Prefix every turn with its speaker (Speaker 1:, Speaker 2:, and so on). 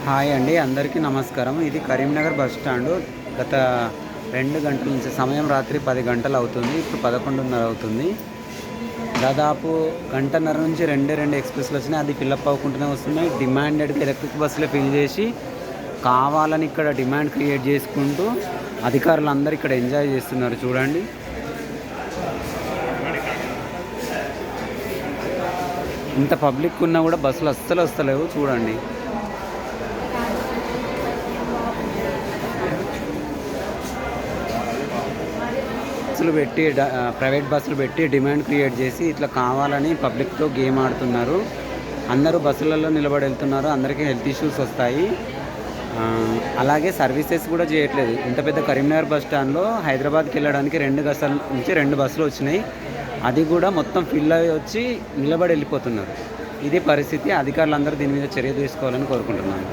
Speaker 1: Hi అండి, అందరికీ నమస్కారం. ఇది కరీంనగర్ బస్ స్టాండు. గత 2 గంటల నుంచి సమయం రాత్రి 10 గంటలు అవుతుంది. ఇప్పుడు 11:30 అవుతుంది. దాదాపు గంటన్నర నుంచి రెండు ఎక్స్‌ప్రెస్‌లు వచ్చినాయి. అది ఫిల్అప్ అవ్వకుండానే వస్తున్నాయి. డిమాండెడ్‌గా ఎలక్ట్రిక్ బస్సులే ఫిల్ చేసి కావాలని ఇక్కడ డిమాండ్ క్రియేట్ చేసుకుంటూ అధికారులందరూ ఇక్కడ ఎంజాయ్ చేస్తున్నారు చూడండి. ఇంత పబ్లిక్ ఉన్నా కూడా బస్సులు అస్సలు వస్తలేవు చూడండి. ప్రైవేట్ బస్సులు పెట్టి డిమాండ్ క్రియేట్ చేసి ఇట్లా కావాలని పబ్లిక్తో గేమ్ ఆడుతున్నారు. అందరూ బస్సులలో నిలబడి వెళ్తున్నారు. అందరికీ హెల్త్ ఇష్యూస్ వస్తాయి. అలాగే సర్వీసెస్ కూడా చేయట్లేదు. ఇంత పెద్ద కరీంనగర్ బస్ స్టాండ్లో హైదరాబాద్కి వెళ్ళడానికి 2 గంటల నుంచి 2 బస్సులు వచ్చినాయి. అది కూడా మొత్తం ఫిల్ అయ్యి వచ్చి నిలబడి వెళ్ళిపోతున్నారు. ఇది పరిస్థితి. అధికారులందరూ దీని మీద చర్య తీసుకోవాలని కోరుకుంటున్నాను.